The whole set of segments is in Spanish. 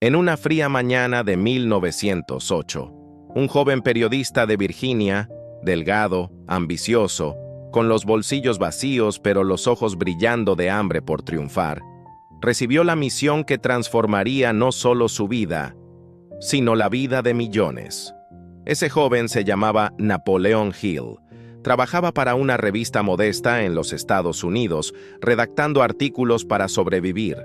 En una fría mañana de 1908, un joven periodista de Virginia, delgado, ambicioso, con los bolsillos vacíos pero los ojos brillando de hambre por triunfar, recibió la misión que transformaría no solo su vida, sino la vida de millones. Ese joven se llamaba Napoleon Hill. Trabajaba para una revista modesta en los Estados Unidos, redactando artículos para sobrevivir.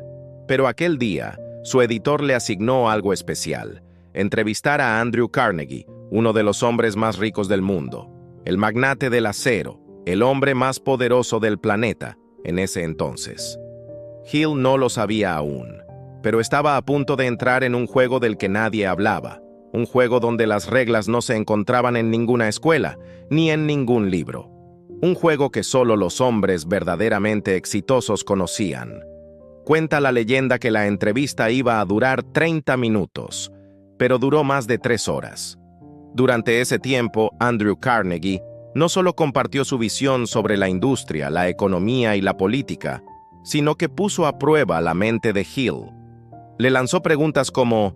Pero aquel día, su editor le asignó algo especial: entrevistar a Andrew Carnegie, uno de los hombres más ricos del mundo, el magnate del acero, el hombre más poderoso del planeta en ese entonces. Hill no lo sabía aún, pero estaba a punto de entrar en un juego del que nadie hablaba, un juego donde las reglas no se encontraban en ninguna escuela, ni en ningún libro. Un juego que solo los hombres verdaderamente exitosos conocían. Cuenta la leyenda que la entrevista iba a durar 30 minutos, pero duró más de 3 horas. Durante ese tiempo, Andrew Carnegie no solo compartió su visión sobre la industria, la economía y la política, sino que puso a prueba la mente de Hill. Le lanzó preguntas como: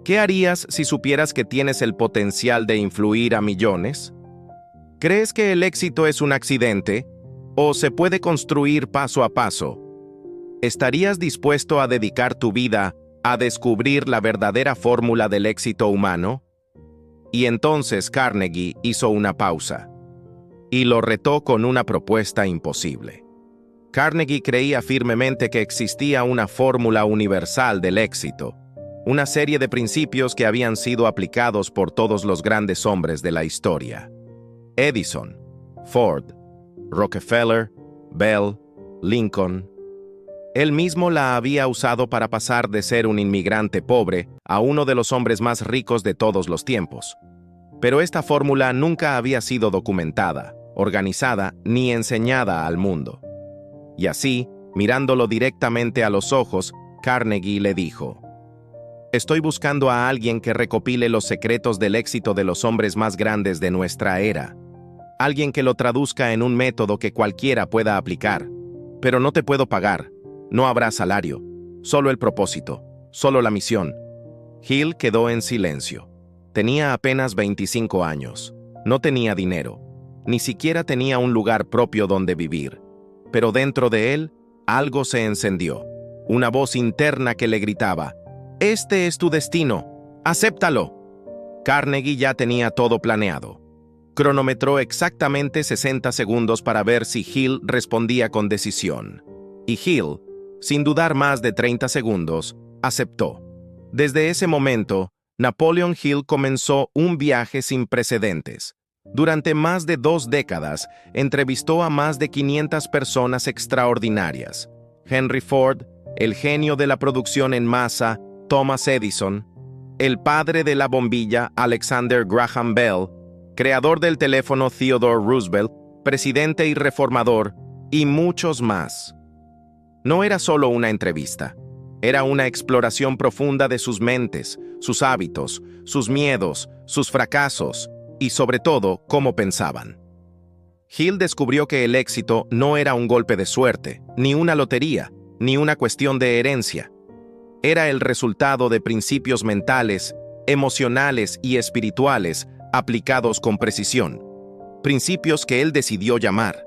¿qué harías si supieras que tienes el potencial de influir a millones? ¿Crees que el éxito es un accidente o se puede construir paso a paso? ¿Estarías dispuesto a dedicar tu vida a descubrir la verdadera fórmula del éxito humano? Y entonces Carnegie hizo una pausa y lo retó con una propuesta imposible. Carnegie creía firmemente que existía una fórmula universal del éxito, una serie de principios que habían sido aplicados por todos los grandes hombres de la historia: Edison, Ford, Rockefeller, Bell, Lincoln. Él mismo la había usado para pasar de ser un inmigrante pobre a uno de los hombres más ricos de todos los tiempos. Pero esta fórmula nunca había sido documentada, organizada ni enseñada al mundo. Y así, mirándolo directamente a los ojos, Carnegie le dijo: estoy buscando a alguien que recopile los secretos del éxito de los hombres más grandes de nuestra era. Alguien que lo traduzca en un método que cualquiera pueda aplicar. Pero no te puedo pagar. No habrá salario. Solo el propósito. Solo la misión. Hill quedó en silencio. Tenía apenas 25 años. No tenía dinero. Ni siquiera tenía un lugar propio donde vivir. Pero dentro de él, algo se encendió. Una voz interna que le gritaba: «Este es tu destino. ¡Acéptalo!». Carnegie ya tenía todo planeado. Cronometró exactamente 60 segundos para ver si Hill respondía con decisión. Y Hill, sin dudar más de 30 segundos, aceptó. Desde ese momento, Napoleon Hill comenzó un viaje sin precedentes. Durante más de 2 décadas, entrevistó a más de 500 personas extraordinarias: Henry Ford, el genio de la producción en masa, Thomas Edison, el padre de la bombilla, Alexander Graham Bell, creador del teléfono, Theodore Roosevelt, presidente y reformador, y muchos más. No era solo una entrevista, era una exploración profunda de sus mentes, sus hábitos, sus miedos, sus fracasos y, sobre todo, cómo pensaban. Hill descubrió que el éxito no era un golpe de suerte, ni una lotería, ni una cuestión de herencia. Era el resultado de principios mentales, emocionales y espirituales aplicados con precisión. Principios que él decidió llamar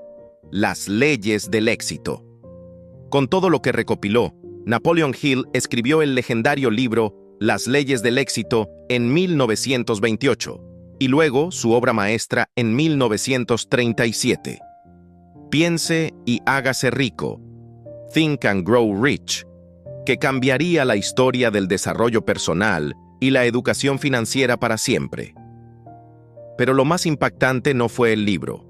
las leyes del éxito. Con todo lo que recopiló, Napoleon Hill escribió el legendario libro Las leyes del éxito en 1928 y luego su obra maestra en 1937. Piense y hágase rico, Think and Grow Rich, que cambiaría la historia del desarrollo personal y la educación financiera para siempre. Pero lo más impactante no fue el libro,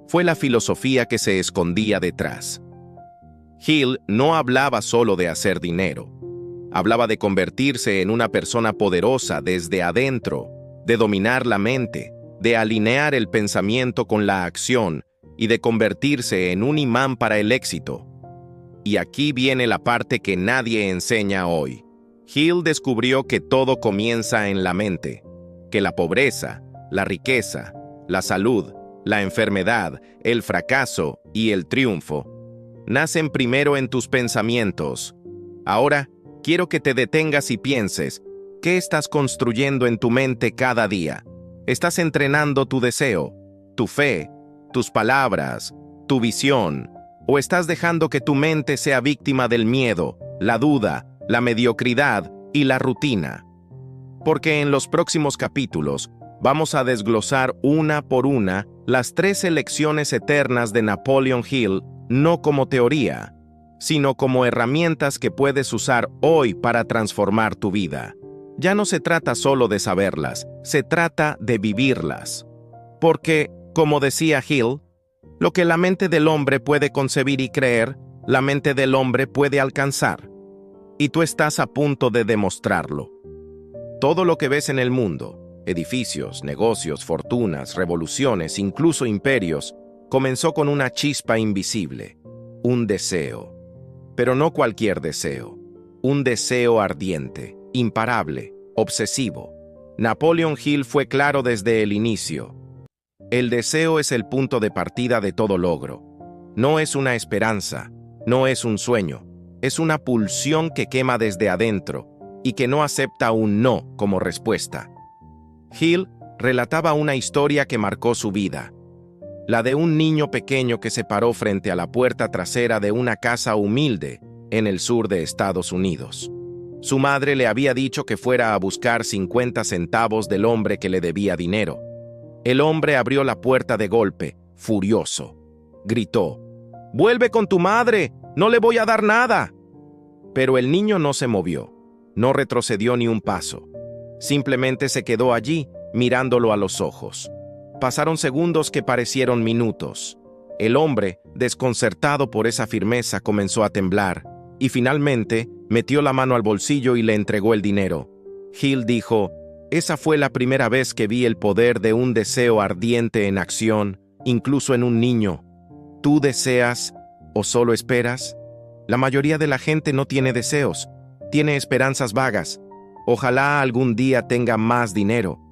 fue la filosofía que se escondía detrás. Hill no hablaba solo de hacer dinero, hablaba de convertirse en una persona poderosa desde adentro, de dominar la mente, de alinear el pensamiento con la acción y de convertirse en un imán para el éxito. Y aquí viene la parte que nadie enseña hoy. Hill descubrió que todo comienza en la mente, que la pobreza, la riqueza, la salud, la enfermedad, el fracaso y el triunfo nacen primero en tus pensamientos. Ahora, quiero que te detengas y pienses, ¿qué estás construyendo en tu mente cada día? ¿Estás entrenando tu deseo, tu fe, tus palabras, tu visión? ¿O estás dejando que tu mente sea víctima del miedo, la duda, la mediocridad y la rutina? Porque en los próximos capítulos vamos a desglosar una por una las 3 elecciones eternas de Napoleon Hill, no como teoría, sino como herramientas que puedes usar hoy para transformar tu vida. Ya no se trata solo de saberlas, se trata de vivirlas. Porque, como decía Hill, lo que la mente del hombre puede concebir y creer, la mente del hombre puede alcanzar. Y tú estás a punto de demostrarlo. Todo lo que ves en el mundo, edificios, negocios, fortunas, revoluciones, incluso imperios, comenzó con una chispa invisible, un deseo. Pero no cualquier deseo, un deseo ardiente, imparable, obsesivo. Napoleon Hill fue claro desde el inicio. El deseo es el punto de partida de todo logro. No es una esperanza, no es un sueño, es una pulsión que quema desde adentro y que no acepta un no como respuesta. Hill relataba una historia que marcó su vida, la de un niño pequeño que se paró frente a la puerta trasera de una casa humilde en el sur de Estados Unidos. Su madre le había dicho que fuera a buscar 50 centavos del hombre que le debía dinero. El hombre abrió la puerta de golpe, furioso. Gritó: «¡Vuelve con tu madre! ¡No le voy a dar nada!». Pero el niño no se movió, no retrocedió ni un paso. Simplemente se quedó allí, mirándolo a los ojos. Pasaron segundos que parecieron minutos. El hombre, desconcertado por esa firmeza, comenzó a temblar y finalmente metió la mano al bolsillo y le entregó el dinero. Hill dijo: «Esa fue la primera vez que vi el poder de un deseo ardiente en acción, incluso en un niño. ¿Tú deseas o solo esperas? La mayoría de la gente no tiene deseos, tiene esperanzas vagas. Ojalá algún día tenga más dinero.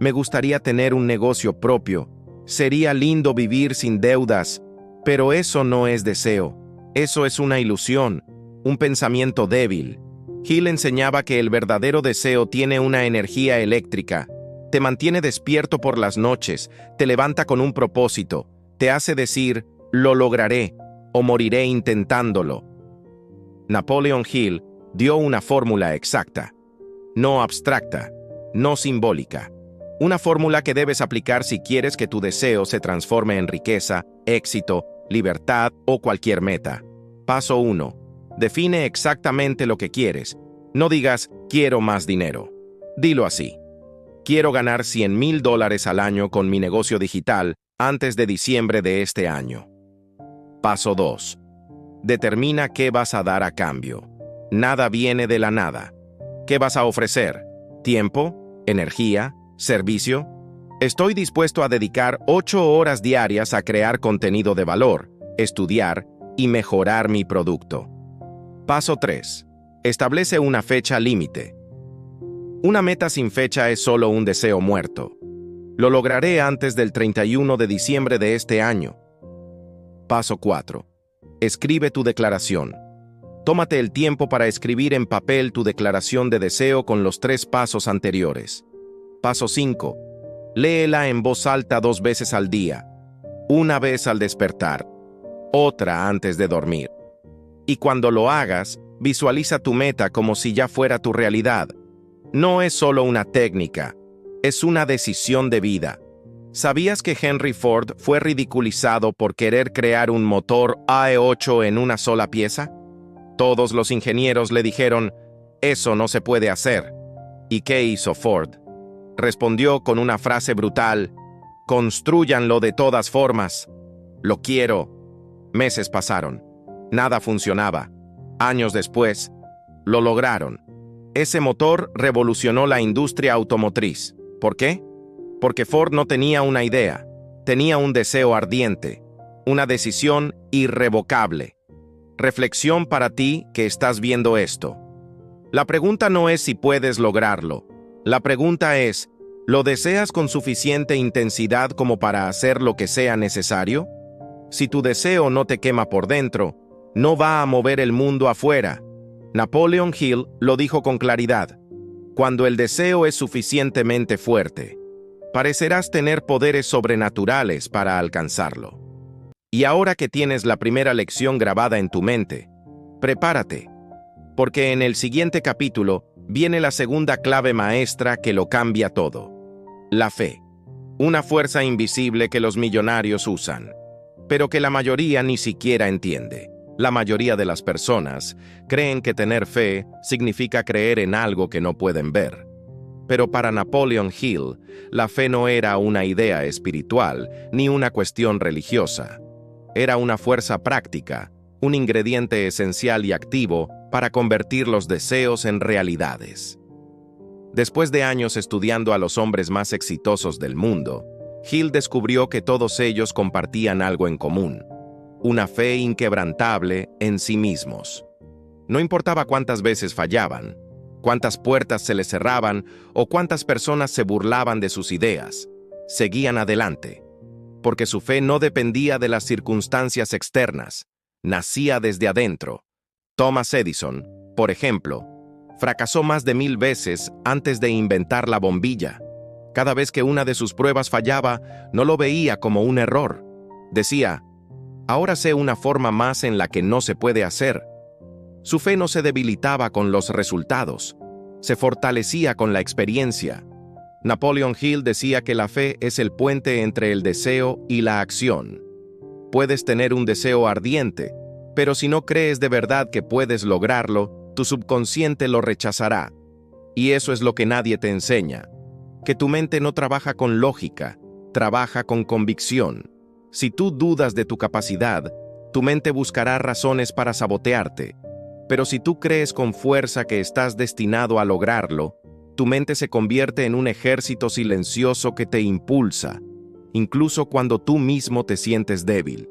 Me gustaría tener un negocio propio. Sería lindo vivir sin deudas. Pero eso no es deseo. Eso es una ilusión, un pensamiento débil». Hill enseñaba que el verdadero deseo tiene una energía eléctrica. Te mantiene despierto por las noches, te levanta con un propósito, te hace decir: «Lo lograré» o «moriré intentándolo». Napoleon Hill dio una fórmula exacta, no abstracta, no simbólica. Una fórmula que debes aplicar si quieres que tu deseo se transforme en riqueza, éxito, libertad o cualquier meta. Paso 1. Define exactamente lo que quieres. No digas «quiero más dinero». Dilo así: «Quiero ganar $100,000 al año con mi negocio digital antes de diciembre de este año». Paso 2. Determina qué vas a dar a cambio. Nada viene de la nada. ¿Qué vas a ofrecer? ¿Tiempo? ¿Energía? ¿Servicio? Estoy dispuesto a dedicar 8 horas diarias a crear contenido de valor, estudiar y mejorar mi producto. Paso 3. Establece una fecha límite. Una meta sin fecha es solo un deseo muerto. Lo lograré antes del 31 de diciembre de este año. Paso 4. Escribe tu declaración. Tómate el tiempo para escribir en papel tu declaración de deseo con los 3 pasos anteriores. Paso 5. Léela en voz alta 2 veces al día. Una vez al despertar, otra antes de dormir. Y cuando lo hagas, visualiza tu meta como si ya fuera tu realidad. No es solo una técnica, es una decisión de vida. ¿Sabías que Henry Ford fue ridiculizado por querer crear un motor AE8 en una sola pieza? Todos los ingenieros le dijeron: «Eso no se puede hacer». ¿Y qué hizo Ford? Respondió con una frase brutal: «Constrúyanlo de todas formas». «Lo quiero». Meses pasaron. Nada funcionaba. Años después, lo lograron. Ese motor revolucionó la industria automotriz. ¿Por qué? Porque Ford no tenía una idea, tenía un deseo ardiente, una decisión irrevocable. Reflexión para ti que estás viendo esto. La pregunta no es si puedes lograrlo. La pregunta es: ¿lo deseas con suficiente intensidad como para hacer lo que sea necesario? Si tu deseo no te quema por dentro, no va a mover el mundo afuera. Napoleon Hill lo dijo con claridad: cuando el deseo es suficientemente fuerte, parecerás tener poderes sobrenaturales para alcanzarlo. Y ahora que tienes la primera lección grabada en tu mente, prepárate, porque en el siguiente capítulo viene la segunda clave maestra que lo cambia todo: la fe, una fuerza invisible que los millonarios usan, pero que la mayoría ni siquiera entiende. La mayoría de las personas creen que tener fe significa creer en algo que no pueden ver. Pero para Napoleon Hill, la fe no era una idea espiritual ni una cuestión religiosa. Era una fuerza práctica, un ingrediente esencial y activo para convertir los deseos en realidades. Después de años estudiando a los hombres más exitosos del mundo, Hill descubrió que todos ellos compartían algo en común: una fe inquebrantable en sí mismos. No importaba cuántas veces fallaban, cuántas puertas se les cerraban o cuántas personas se burlaban de sus ideas, seguían adelante, porque su fe no dependía de las circunstancias externas, nacía desde adentro. Thomas Edison, por ejemplo, fracasó más de 1000 veces antes de inventar la bombilla. Cada vez que una de sus pruebas fallaba, no lo veía como un error. Decía: ahora sé una forma más en la que no se puede hacer. Su fe no se debilitaba con los resultados, se fortalecía con la experiencia. Napoleon Hill decía que la fe es el puente entre el deseo y la acción. Puedes tener un deseo ardiente, pero si no crees de verdad que puedes lograrlo, tu subconsciente lo rechazará. Y eso es lo que nadie te enseña: que tu mente no trabaja con lógica, trabaja con convicción. Si tú dudas de tu capacidad, tu mente buscará razones para sabotearte. Pero si tú crees con fuerza que estás destinado a lograrlo, tu mente se convierte en un ejército silencioso que te impulsa, incluso cuando tú mismo te sientes débil.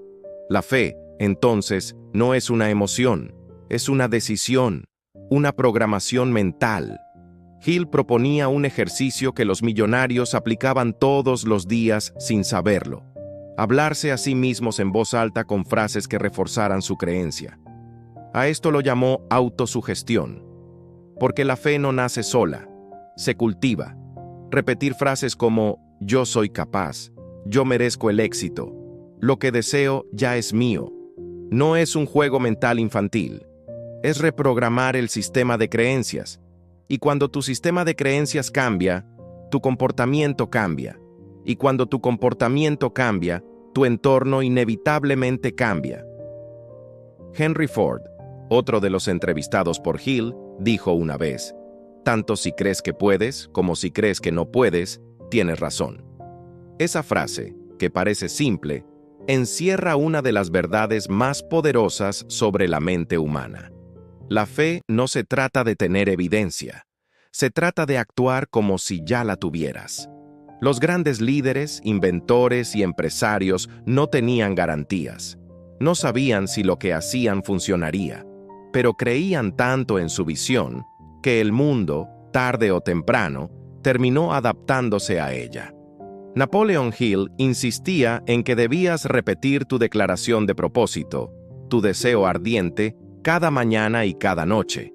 La fe, entonces, no es una emoción, es una decisión, una programación mental. Hill proponía un ejercicio que los millonarios aplicaban todos los días sin saberlo: hablarse a sí mismos en voz alta con frases que reforzaran su creencia. A esto lo llamó autosugestión, porque la fe no nace sola, se cultiva. Repetir frases como: yo soy capaz, yo merezco el éxito, lo que deseo ya es mío, no es un juego mental infantil, es reprogramar el sistema de creencias. Y cuando tu sistema de creencias cambia, tu comportamiento cambia. Y cuando tu comportamiento cambia, tu entorno inevitablemente cambia. Henry Ford, otro de los entrevistados por Hill, dijo una vez: tanto si crees que puedes como si crees que no puedes, tienes razón. Esa frase, que parece simple, encierra una de las verdades más poderosas sobre la mente humana. La fe no se trata de tener evidencia, se trata de actuar como si ya la tuvieras. Los grandes líderes, inventores y empresarios no tenían garantías. No sabían si lo que hacían funcionaría, pero creían tanto en su visión que el mundo, tarde o temprano, terminó adaptándose a ella. Napoleon Hill insistía en que debías repetir tu declaración de propósito, tu deseo ardiente, cada mañana y cada noche.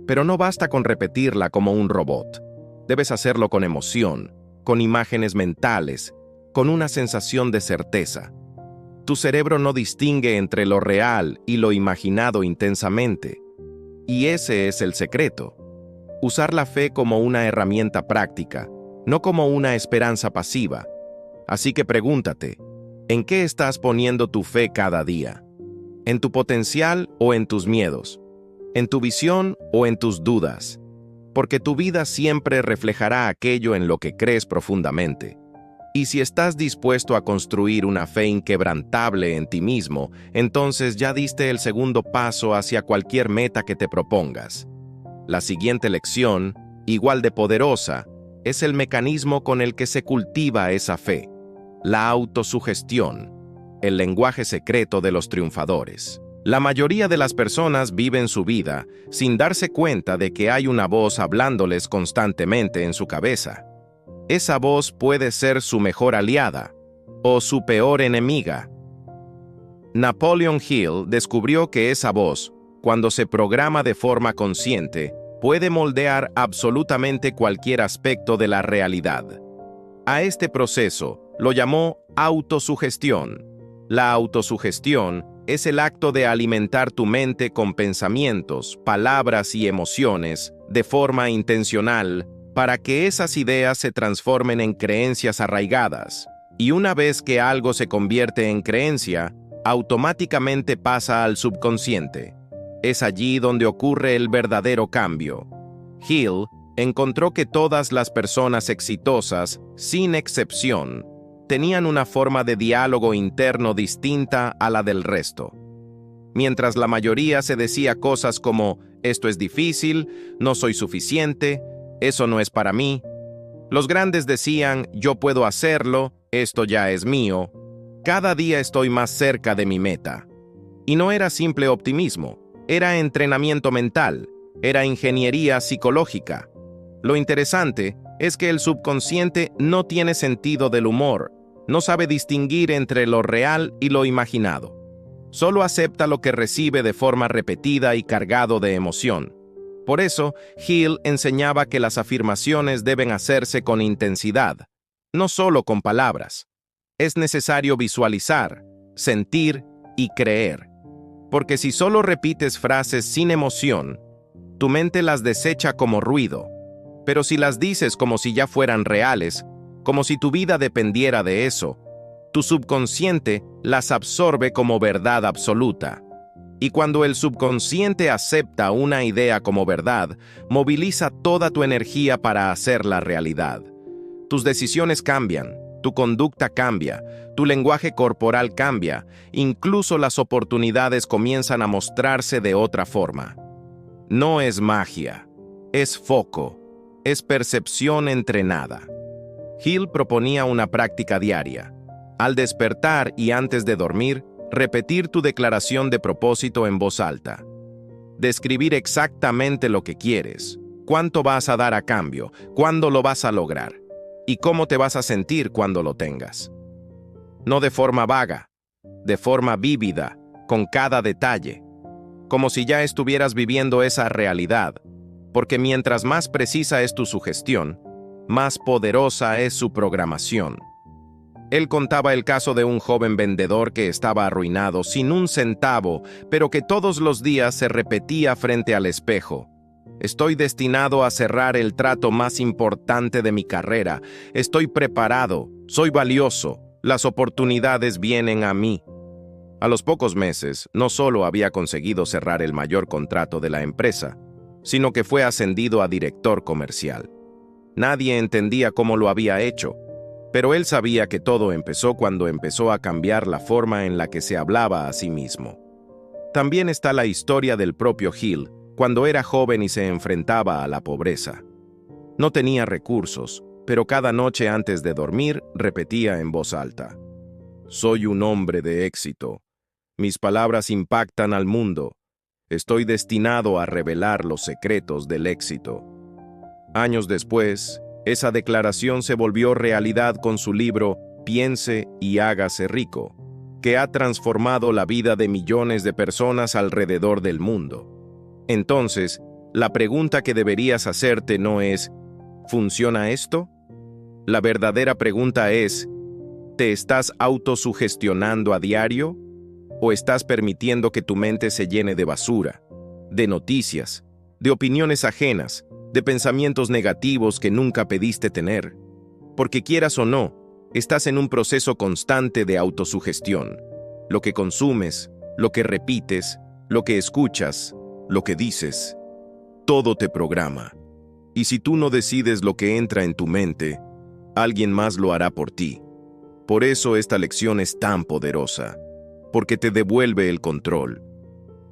Pero no basta con repetirla como un robot. Debes hacerlo con emoción, con imágenes mentales, con una sensación de certeza. Tu cerebro no distingue entre lo real y lo imaginado intensamente. Y ese es el secreto: usar la fe como una herramienta práctica, no como una esperanza pasiva. Así que pregúntate: ¿en qué estás poniendo tu fe cada día? ¿En tu potencial o en tus miedos? ¿En tu visión o en tus dudas? Porque tu vida siempre reflejará aquello en lo que crees profundamente. Y si estás dispuesto a construir una fe inquebrantable en ti mismo, entonces ya diste el segundo paso hacia cualquier meta que te propongas. La siguiente lección, igual de poderosa, es el mecanismo con el que se cultiva esa fe: la autosugestión, el lenguaje secreto de los triunfadores. La mayoría de las personas viven su vida sin darse cuenta de que hay una voz hablándoles constantemente en su cabeza. Esa voz puede ser su mejor aliada o su peor enemiga. Napoleon Hill descubrió que esa voz, cuando se programa de forma consciente, puede moldear absolutamente cualquier aspecto de la realidad. A este proceso lo llamó autosugestión. La autosugestión es el acto de alimentar tu mente con pensamientos, palabras y emociones de forma intencional para que esas ideas se transformen en creencias arraigadas. Y una vez que algo se convierte en creencia, automáticamente pasa al subconsciente. Es allí donde ocurre el verdadero cambio. Hill encontró que todas las personas exitosas, sin excepción, tenían una forma de diálogo interno distinta a la del resto. Mientras la mayoría se decía cosas como «esto es difícil», «no soy suficiente», «eso no es para mí», los grandes decían «yo puedo hacerlo», «esto ya es mío», «cada día estoy más cerca de mi meta». Y no era simple optimismo, era entrenamiento mental, era ingeniería psicológica. Lo interesante es que el subconsciente no tiene sentido del humor, no sabe distinguir entre lo real y lo imaginado. Solo acepta lo que recibe de forma repetida y cargado de emoción. Por eso, Hill enseñaba que las afirmaciones deben hacerse con intensidad, no solo con palabras. Es necesario visualizar, sentir y creer. Porque si solo repites frases sin emoción, tu mente las desecha como ruido. Pero si las dices como si ya fueran reales, como si tu vida dependiera de eso, tu subconsciente las absorbe como verdad absoluta. Y cuando el subconsciente acepta una idea como verdad, moviliza toda tu energía para hacerla realidad. Tus decisiones cambian, tu conducta cambia, tu lenguaje corporal cambia, incluso las oportunidades comienzan a mostrarse de otra forma. No es magia, es foco, es percepción entrenada. Hill proponía una práctica diaria. Al despertar y antes de dormir, repetir tu declaración de propósito en voz alta. Describir exactamente lo que quieres, cuánto vas a dar a cambio, cuándo lo vas a lograr y cómo te vas a sentir cuando lo tengas. No de forma vaga, de forma vívida, con cada detalle, como si ya estuvieras viviendo esa realidad, porque mientras más precisa es tu sugestión, más poderosa es su programación. Él contaba el caso de un joven vendedor que estaba arruinado, sin un centavo, pero que todos los días se repetía frente al espejo. Estoy destinado a cerrar el trato más importante de mi carrera. Estoy preparado, soy valioso, las oportunidades vienen a mí. A los pocos meses, no solo había conseguido cerrar el mayor contrato de la empresa, sino que fue ascendido a director comercial. Nadie entendía cómo lo había hecho, pero él sabía que todo empezó cuando empezó a cambiar la forma en la que se hablaba a sí mismo. También está la historia del propio Hill, cuando era joven y se enfrentaba a la pobreza. No tenía recursos, pero cada noche antes de dormir repetía en voz alta: «Soy un hombre de éxito. Mis palabras impactan al mundo. Estoy destinado a revelar los secretos del éxito». Años después, esa declaración se volvió realidad con su libro Piense y hágase rico, que ha transformado la vida de millones de personas alrededor del mundo. Entonces, la pregunta que deberías hacerte no es ¿funciona esto? La verdadera pregunta es ¿te estás autosugestionando a diario? ¿O estás permitiendo que tu mente se llene de basura, de noticias, de opiniones ajenas, de pensamientos negativos que nunca pediste tener? Porque quieras o no, estás en un proceso constante de autosugestión. Lo que consumes, lo que repites, lo que escuchas, lo que dices, todo te programa. Y si tú no decides lo que entra en tu mente, alguien más lo hará por ti. Por eso esta lección es tan poderosa, porque te devuelve el control.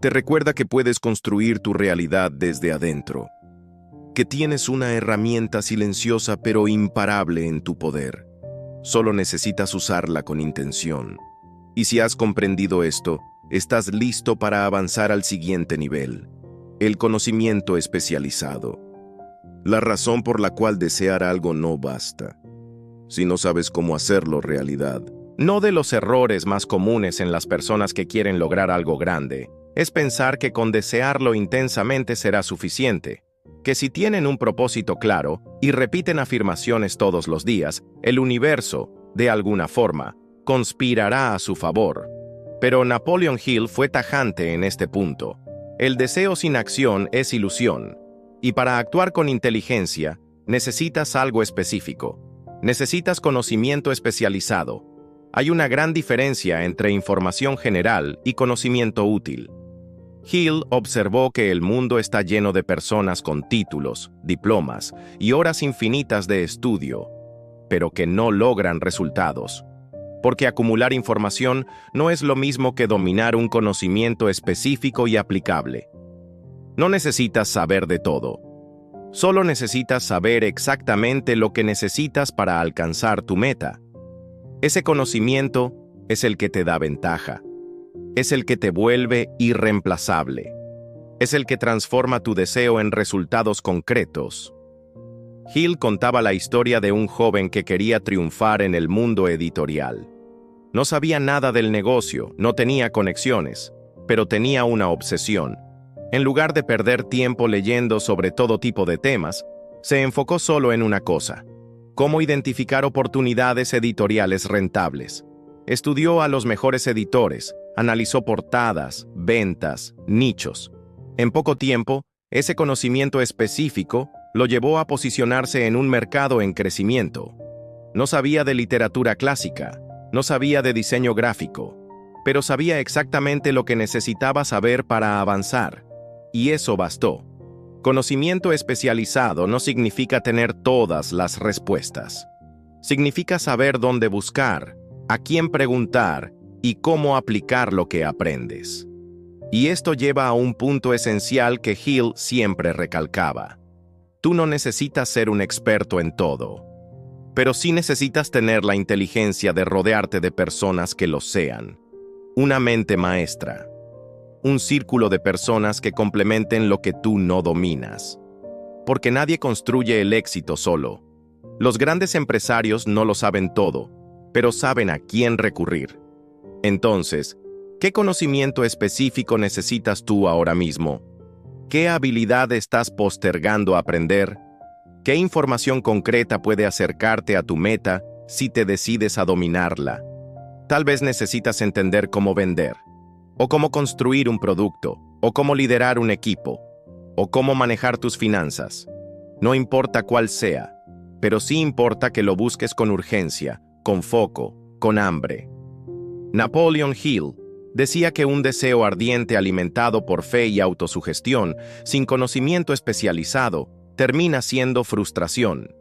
Te recuerda que puedes construir tu realidad desde adentro, que tienes una herramienta silenciosa pero imparable en tu poder. Solo necesitas usarla con intención. Y si has comprendido esto, estás listo para avanzar al siguiente nivel, el conocimiento especializado. La razón por la cual desear algo no basta, si no sabes cómo hacerlo realidad. No de los errores más comunes en las personas que quieren lograr algo grande, es pensar que con desearlo intensamente será suficiente, que si tienen un propósito claro y repiten afirmaciones todos los días, el universo, de alguna forma, conspirará a su favor. Pero Napoleon Hill fue tajante en este punto. El deseo sin acción es ilusión, y para actuar con inteligencia, necesitas algo específico. Necesitas conocimiento especializado. Hay una gran diferencia entre información general y conocimiento útil. Hill observó que el mundo está lleno de personas con títulos, diplomas y horas infinitas de estudio, pero que no logran resultados. Porque acumular información no es lo mismo que dominar un conocimiento específico y aplicable. No necesitas saber de todo. Solo necesitas saber exactamente lo que necesitas para alcanzar tu meta. Ese conocimiento es el que te da ventaja. Es el que te vuelve irreemplazable. Es el que transforma tu deseo en resultados concretos. Hill contaba la historia de un joven que quería triunfar en el mundo editorial. No sabía nada del negocio, no tenía conexiones, pero tenía una obsesión. En lugar de perder tiempo leyendo sobre todo tipo de temas, se enfocó solo en una cosa: cómo identificar oportunidades editoriales rentables. Estudió a los mejores editores, analizó portadas, ventas, nichos. En poco tiempo, ese conocimiento específico lo llevó a posicionarse en un mercado en crecimiento. No sabía de literatura clásica, no sabía de diseño gráfico, pero sabía exactamente lo que necesitaba saber para avanzar, y eso bastó. Conocimiento especializado no significa tener todas las respuestas. Significa saber dónde buscar, a quién preguntar y cómo aplicar lo que aprendes. Y esto lleva a un punto esencial que Hill siempre recalcaba. Tú no necesitas ser un experto en todo, pero sí necesitas tener la inteligencia de rodearte de personas que lo sean. Una mente maestra. Un círculo de personas que complementen lo que tú no dominas. Porque nadie construye el éxito solo. Los grandes empresarios no lo saben todo, pero saben a quién recurrir. Entonces, ¿qué conocimiento específico necesitas tú ahora mismo? ¿Qué habilidad estás postergando aprender? ¿Qué información concreta puede acercarte a tu meta si te decides a dominarla? Tal vez necesitas entender cómo vender, o cómo construir un producto, o cómo liderar un equipo, o cómo manejar tus finanzas. No importa cuál sea, pero sí importa que lo busques con urgencia, con foco, con hambre. Napoleon Hill decía que un deseo ardiente alimentado por fe y autosugestión, sin conocimiento especializado, termina siendo frustración,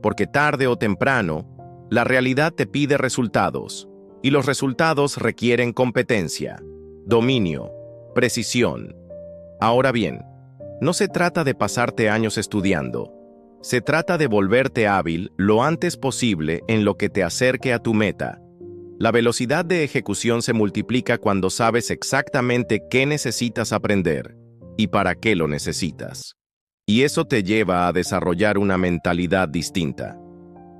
porque tarde o temprano, la realidad te pide resultados, y los resultados requieren competencia, dominio, precisión. Ahora bien, no se trata de pasarte años estudiando, se trata de volverte hábil lo antes posible en lo que te acerque a tu meta. La velocidad de ejecución se multiplica cuando sabes exactamente qué necesitas aprender y para qué lo necesitas. Y eso te lleva a desarrollar una mentalidad distinta,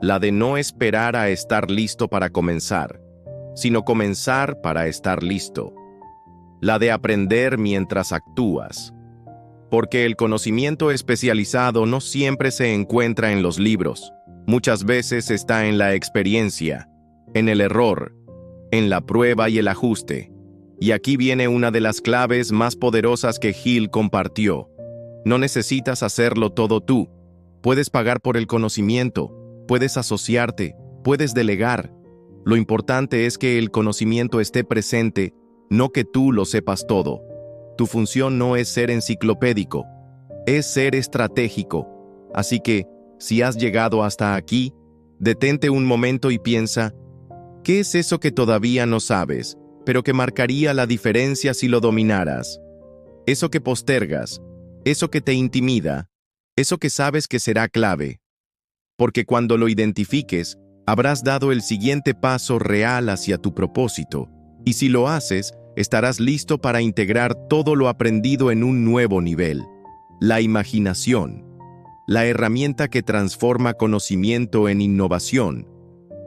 la de no esperar a estar listo para comenzar, sino comenzar para estar listo. La de aprender mientras actúas. Porque el conocimiento especializado no siempre se encuentra en los libros, muchas veces está en la experiencia, en el error, en la prueba y el ajuste. Y aquí viene una de las claves más poderosas que Hill compartió. No necesitas hacerlo todo tú. Puedes pagar por el conocimiento, puedes asociarte, puedes delegar. Lo importante es que el conocimiento esté presente, no que tú lo sepas todo. Tu función no es ser enciclopédico, es ser estratégico. Así que, si has llegado hasta aquí, detente un momento y piensa, ¿qué es eso que todavía no sabes, pero que marcaría la diferencia si lo dominaras? Eso que postergas, eso que te intimida, eso que sabes que será clave. Porque cuando lo identifiques, habrás dado el siguiente paso real hacia tu propósito, y si lo haces, estarás listo para integrar todo lo aprendido en un nuevo nivel. La imaginación, la herramienta que transforma conocimiento en innovación.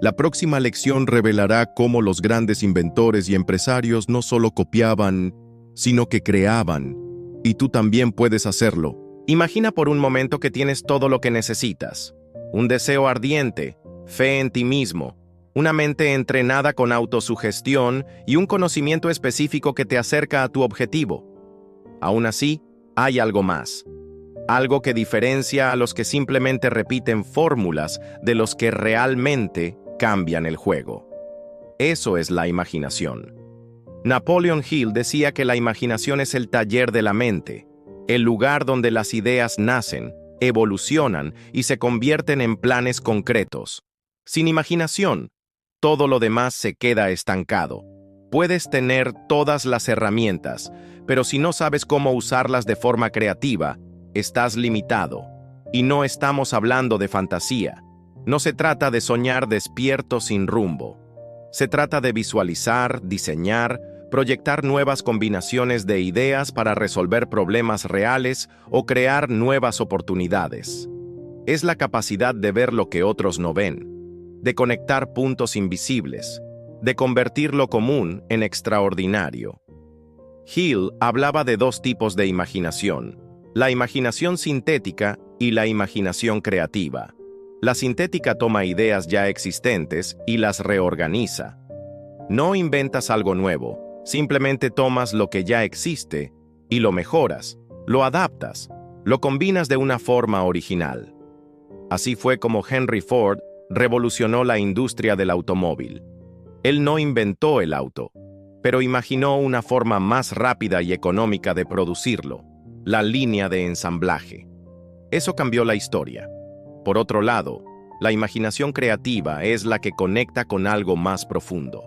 La próxima lección revelará cómo los grandes inventores y empresarios no solo copiaban, sino que creaban. Y tú también puedes hacerlo. Imagina por un momento que tienes todo lo que necesitas. Un deseo ardiente, fe en ti mismo, una mente entrenada con autosugestión y un conocimiento específico que te acerca a tu objetivo. Aún así, hay algo más. Algo que diferencia a los que simplemente repiten fórmulas de los que realmente cambian el juego. Eso es la imaginación. Napoleon Hill decía que la imaginación es el taller de la mente, el lugar donde las ideas nacen, evolucionan y se convierten en planes concretos. Sin imaginación, todo lo demás se queda estancado. Puedes tener todas las herramientas, pero si no sabes cómo usarlas de forma creativa, estás limitado. Y no estamos hablando de fantasía. No se trata de soñar despierto sin rumbo. Se trata de visualizar, diseñar, proyectar nuevas combinaciones de ideas para resolver problemas reales o crear nuevas oportunidades. Es la capacidad de ver lo que otros no ven, de conectar puntos invisibles, de convertir lo común en extraordinario. Hill hablaba de dos tipos de imaginación: la imaginación sintética y la imaginación creativa. La sintética toma ideas ya existentes y las reorganiza. No inventas algo nuevo, simplemente tomas lo que ya existe y lo mejoras, lo adaptas, lo combinas de una forma original. Así fue como Henry Ford revolucionó la industria del automóvil. Él no inventó el auto, pero imaginó una forma más rápida y económica de producirlo: la línea de ensamblaje. Eso cambió la historia. Por otro lado, la imaginación creativa es la que conecta con algo más profundo.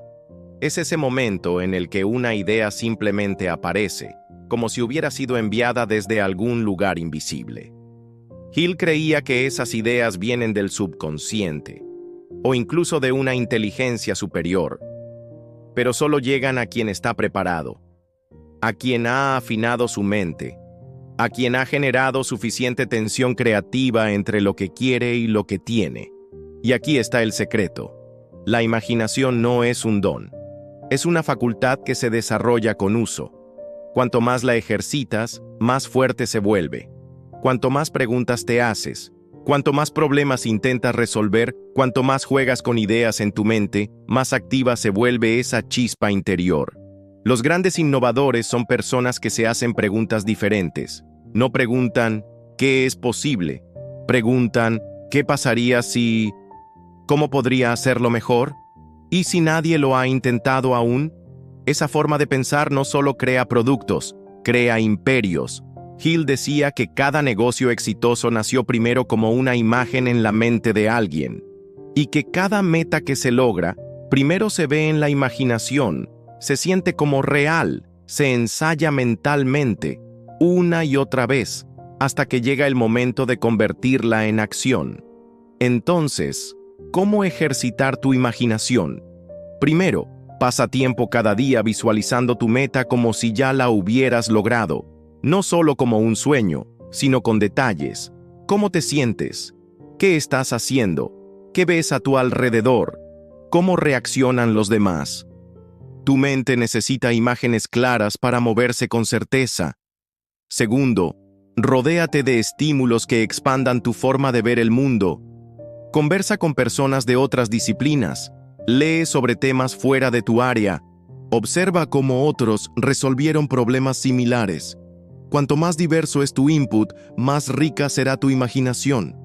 Es ese momento en el que una idea simplemente aparece, como si hubiera sido enviada desde algún lugar invisible. Hill creía que esas ideas vienen del subconsciente, o incluso de una inteligencia superior, pero solo llegan a quien está preparado, a quien ha afinado su mente, a quien ha generado suficiente tensión creativa entre lo que quiere y lo que tiene. Y aquí está el secreto: la imaginación no es un don, es una facultad que se desarrolla con uso. Cuanto más la ejercitas, más fuerte se vuelve. Cuanto más preguntas te haces, cuanto más problemas intentas resolver, cuanto más juegas con ideas en tu mente, más activa se vuelve esa chispa interior. Los grandes innovadores son personas que se hacen preguntas diferentes. No preguntan ¿qué es posible? Preguntan ¿qué pasaría si? ¿Cómo podría hacerlo mejor? ¿Y si nadie lo ha intentado aún? Esa forma de pensar no solo crea productos, crea imperios. Hill decía que cada negocio exitoso nació primero como una imagen en la mente de alguien, y que cada meta que se logra primero se ve en la imaginación, se siente como real, se ensaya mentalmente, una y otra vez, hasta que llega el momento de convertirla en acción. Entonces, ¿cómo ejercitar tu imaginación? Primero, pasa tiempo cada día visualizando tu meta como si ya la hubieras logrado, no solo como un sueño, sino con detalles. ¿Cómo te sientes? ¿Qué estás haciendo? ¿Qué ves a tu alrededor? ¿Cómo reaccionan los demás? Tu mente necesita imágenes claras para moverse con certeza. Segundo, rodéate de estímulos que expandan tu forma de ver el mundo. Conversa con personas de otras disciplinas. Lee sobre temas fuera de tu área. Observa cómo otros resolvieron problemas similares. Cuanto más diverso es tu input, más rica será tu imaginación.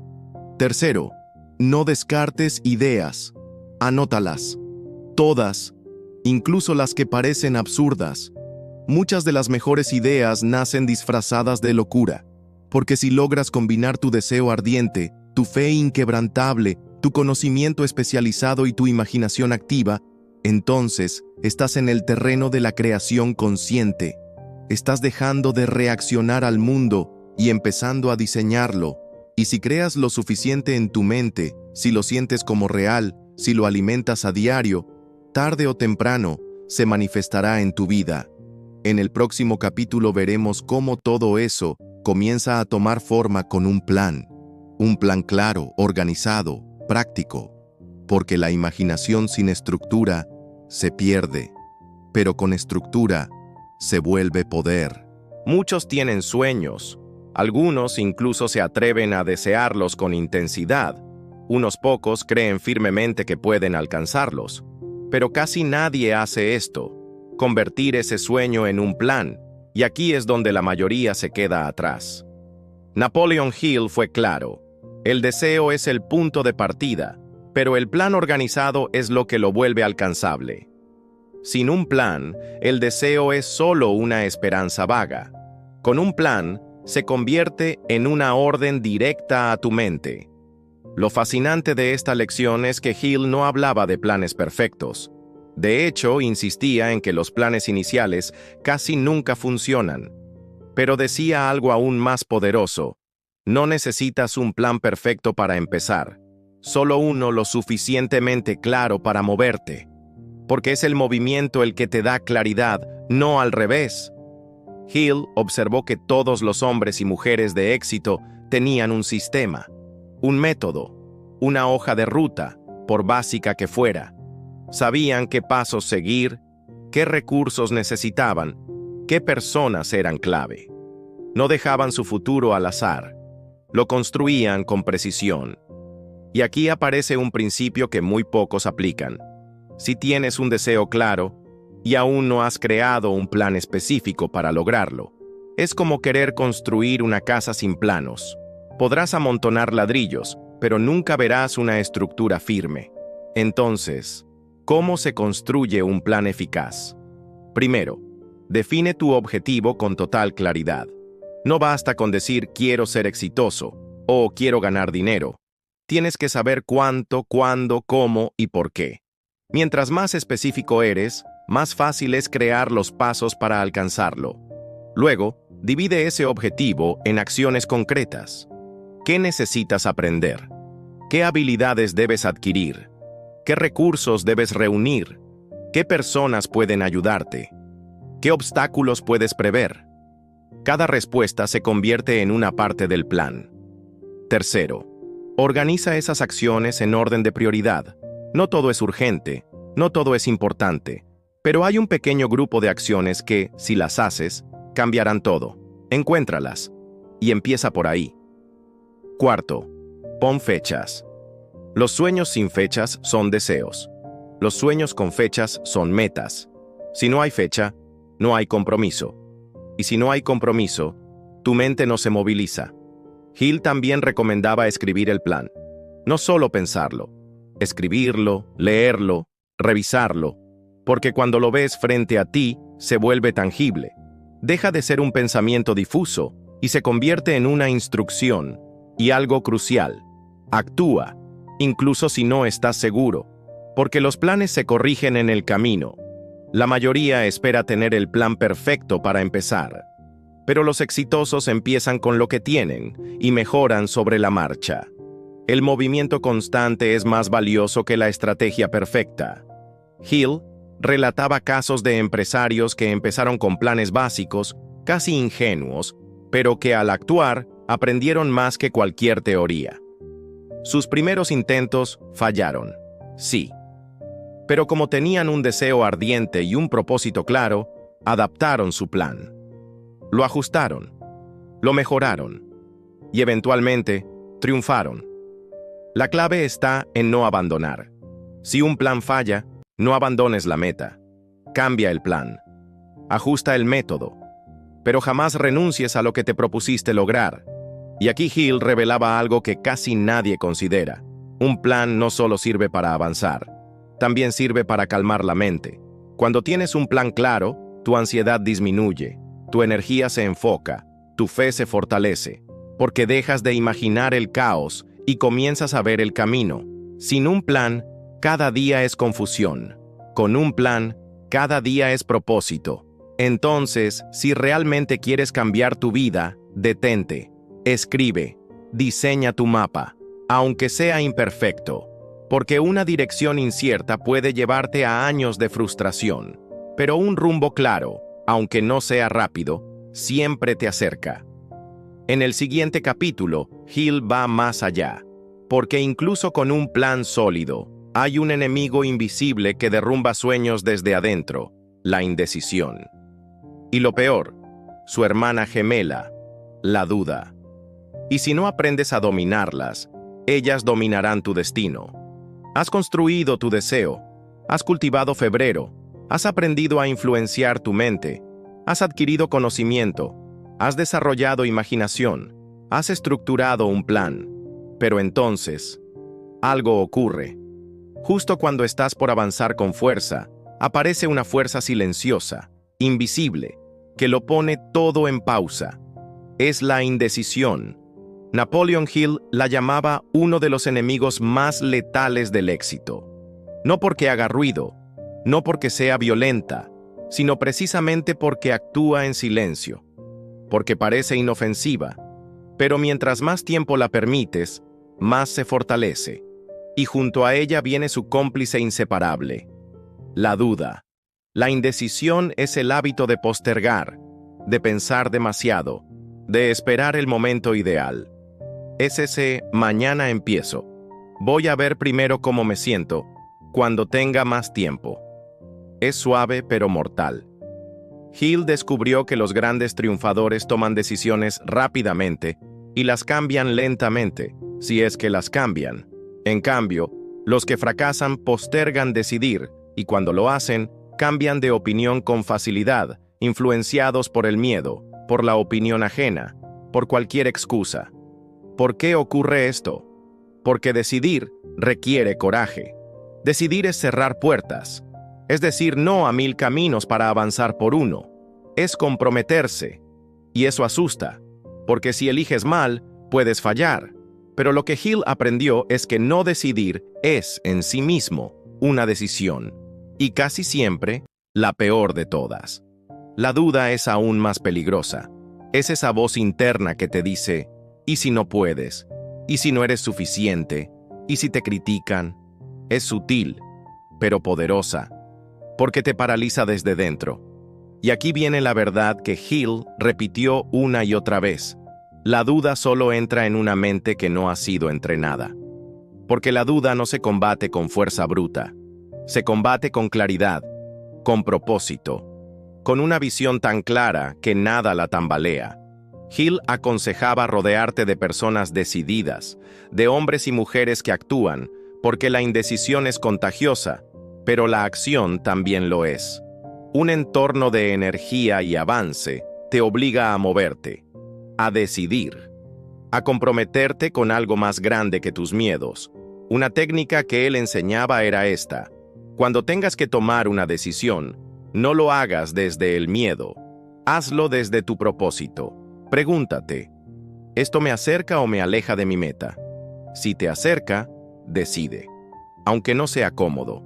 Tercero, no descartes ideas. Anótalas. Todas, incluso las que parecen absurdas. Muchas de las mejores ideas nacen disfrazadas de locura, porque si logras combinar tu deseo ardiente, tu fe inquebrantable, tu conocimiento especializado y tu imaginación activa, entonces estás en el terreno de la creación consciente. Estás dejando de reaccionar al mundo y empezando a diseñarlo. Y si creas lo suficiente en tu mente, si lo sientes como real, si lo alimentas a diario, tarde o temprano, se manifestará en tu vida. En el próximo capítulo veremos cómo todo eso comienza a tomar forma con un plan claro, organizado, práctico, porque la imaginación sin estructura se pierde, pero con estructura se vuelve poder. Muchos tienen sueños. Algunos incluso se atreven a desearlos con intensidad. Unos pocos creen firmemente que pueden alcanzarlos. Pero casi nadie hace esto, convertir ese sueño en un plan, y aquí es donde la mayoría se queda atrás. Napoleon Hill fue claro: el deseo es el punto de partida, pero el plan organizado es lo que lo vuelve alcanzable. Sin un plan, el deseo es solo una esperanza vaga. Con un plan, se convierte en una orden directa a tu mente. Lo fascinante de esta lección es que Hill no hablaba de planes perfectos. De hecho, insistía en que los planes iniciales casi nunca funcionan. Pero decía algo aún más poderoso: no necesitas un plan perfecto para empezar, solo uno lo suficientemente claro para moverte. Porque es el movimiento el que te da claridad, no al revés. Hill observó que todos los hombres y mujeres de éxito tenían un sistema, un método, una hoja de ruta, por básica que fuera. Sabían qué pasos seguir, qué recursos necesitaban, qué personas eran clave. No dejaban su futuro al azar, lo construían con precisión. Y aquí aparece un principio que muy pocos aplican. Si tienes un deseo claro y aún no has creado un plan específico para lograrlo, es como querer construir una casa sin planos. Podrás amontonar ladrillos, pero nunca verás una estructura firme. Entonces, ¿cómo se construye un plan eficaz? Primero, define tu objetivo con total claridad. No basta con decir quiero ser exitoso o quiero ganar dinero. Tienes que saber cuánto, cuándo, cómo y por qué. Mientras más específico eres, más fácil es crear los pasos para alcanzarlo. Luego, divide ese objetivo en acciones concretas. ¿Qué necesitas aprender? ¿Qué habilidades debes adquirir? ¿Qué recursos debes reunir? ¿Qué personas pueden ayudarte? ¿Qué obstáculos puedes prever? Cada respuesta se convierte en una parte del plan. Tercero, organiza esas acciones en orden de prioridad. No todo es urgente, no todo es importante, pero hay un pequeño grupo de acciones que, si las haces, cambiarán todo. Encuéntralas y empieza por ahí. Cuarto, pon fechas. Los sueños sin fechas son deseos. Los sueños con fechas son metas. Si no hay fecha, no hay compromiso. Y si no hay compromiso, tu mente no se moviliza. Hill también recomendaba escribir el plan. No solo pensarlo. Escribirlo, leerlo, revisarlo, porque cuando lo ves frente a ti, se vuelve tangible. Deja de ser un pensamiento difuso y se convierte en una instrucción. Y algo crucial, actúa, incluso si no estás seguro, porque los planes se corrigen en el camino. La mayoría espera tener el plan perfecto para empezar, pero los exitosos empiezan con lo que tienen y mejoran sobre la marcha. El movimiento constante es más valioso que la estrategia perfecta. Hill relataba casos de empresarios que empezaron con planes básicos, casi ingenuos, pero que al actuar aprendieron más que cualquier teoría. Sus primeros intentos fallaron, sí. Pero como tenían un deseo ardiente y un propósito claro, adaptaron su plan. Lo ajustaron, lo mejoraron y eventualmente triunfaron. La clave está en no abandonar. Si un plan falla, no abandones la meta. Cambia el plan. Ajusta el método. Pero jamás renuncies a lo que te propusiste lograr. Y aquí Hill revelaba algo que casi nadie considera. Un plan no solo sirve para avanzar, también sirve para calmar la mente. Cuando tienes un plan claro, tu ansiedad disminuye, tu energía se enfoca, tu fe se fortalece, porque dejas de imaginar el caos y comienzas a ver el camino. Sin un plan, cada día es confusión. Con un plan, cada día es propósito. Entonces, si realmente quieres cambiar tu vida, detente. Escribe, diseña tu mapa, aunque sea imperfecto, porque una dirección incierta puede llevarte a años de frustración, pero un rumbo claro, aunque no sea rápido, siempre te acerca. En el siguiente capítulo, Hill va más allá, porque incluso con un plan sólido, hay un enemigo invisible que derrumba sueños desde adentro, la indecisión. Y lo peor, su hermana gemela, la duda. Y si no aprendes a dominarlas, ellas dominarán tu destino. Has construido tu deseo, has cultivado febrero, has aprendido a influenciar tu mente, has adquirido conocimiento, has desarrollado imaginación, has estructurado un plan. Pero entonces, algo ocurre. Justo cuando estás por avanzar con fuerza, aparece una fuerza silenciosa, invisible, que lo pone todo en pausa. Es la indecisión. Napoleon Hill la llamaba uno de los enemigos más letales del éxito. No porque haga ruido, no porque sea violenta, sino precisamente porque actúa en silencio, porque parece inofensiva, pero mientras más tiempo la permites, más se fortalece, y junto a ella viene su cómplice inseparable, la duda. La indecisión es el hábito de postergar, de pensar demasiado, de esperar el momento ideal. Es ese mañana empiezo. Voy a ver primero cómo me siento, cuando tenga más tiempo. Es suave pero mortal. Hill descubrió que los grandes triunfadores toman decisiones rápidamente y las cambian lentamente, si es que las cambian. En cambio, los que fracasan postergan decidir y cuando lo hacen, cambian de opinión con facilidad, influenciados por el miedo, por la opinión ajena, por cualquier excusa. ¿Por qué ocurre esto? Porque decidir requiere coraje. Decidir es cerrar puertas, es decir no a 1000 caminos para avanzar por uno. Es comprometerse. Y eso asusta, porque si eliges mal, puedes fallar. Pero lo que Hill aprendió es que no decidir es, en sí mismo, una decisión. Y casi siempre, la peor de todas. La duda es aún más peligrosa. Es esa voz interna que te dice, ¿y si no puedes? ¿Y si no eres suficiente? ¿Y si te critican? Es sutil, pero poderosa, porque te paraliza desde dentro. Y aquí viene la verdad que Hill repitió una y otra vez. La duda solo entra en una mente que no ha sido entrenada. Porque la duda no se combate con fuerza bruta. Se combate con claridad, con propósito, con una visión tan clara que nada la tambalea. Hill aconsejaba rodearte de personas decididas, de hombres y mujeres que actúan, porque la indecisión es contagiosa, pero la acción también lo es. Un entorno de energía y avance te obliga a moverte, a decidir, a comprometerte con algo más grande que tus miedos. Una técnica que él enseñaba era esta: cuando tengas que tomar una decisión, no lo hagas desde el miedo, hazlo desde tu propósito. Pregúntate, ¿esto me acerca o me aleja de mi meta? Si te acerca, decide, aunque no sea cómodo,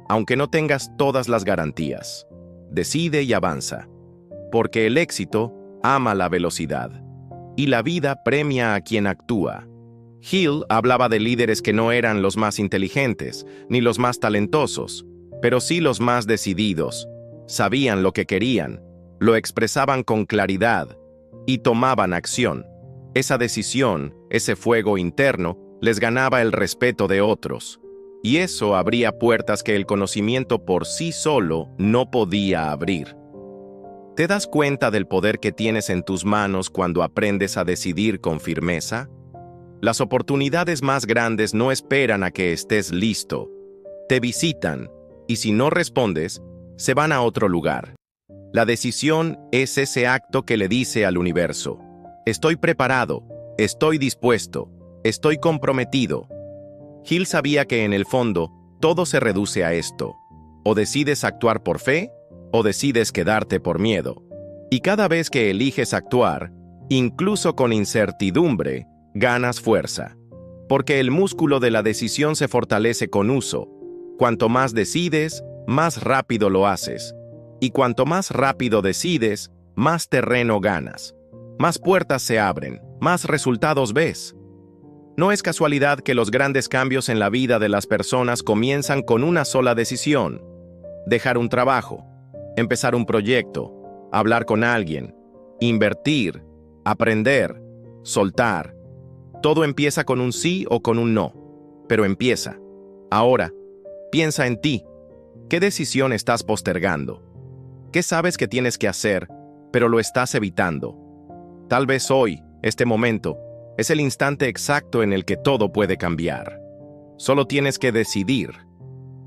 aunque no tengas todas las garantías. Decide y avanza, porque el éxito ama la velocidad, y la vida premia a quien actúa. Hill hablaba de líderes que no eran los más inteligentes, ni los más talentosos, pero sí los más decididos. Sabían lo que querían, lo expresaban con claridad, y tomaban acción. Esa decisión, ese fuego interno, les ganaba el respeto de otros. Y eso abría puertas que el conocimiento por sí solo no podía abrir. ¿Te das cuenta del poder que tienes en tus manos cuando aprendes a decidir con firmeza? Las oportunidades más grandes no esperan a que estés listo. Te visitan, y si no respondes, se van a otro lugar. La decisión es ese acto que le dice al universo: estoy preparado, estoy dispuesto, estoy comprometido. Hill sabía que en el fondo todo se reduce a esto: o decides actuar por fe, o decides quedarte por miedo. Y cada vez que eliges actuar, incluso con incertidumbre, ganas fuerza. Porque el músculo de la decisión se fortalece con uso. Cuanto más decides, más rápido lo haces. Y cuanto más rápido decides, más terreno ganas. Más puertas se abren, más resultados ves. No es casualidad que los grandes cambios en la vida de las personas comienzan con una sola decisión: dejar un trabajo, empezar un proyecto, hablar con alguien, invertir, aprender, soltar. Todo empieza con un sí o con un no, pero empieza. Ahora, piensa en ti. ¿Qué decisión estás postergando? ¿Qué sabes que tienes que hacer, pero lo estás evitando. Tal vez hoy, este momento, es el instante exacto en el que todo puede cambiar. Solo tienes que decidir.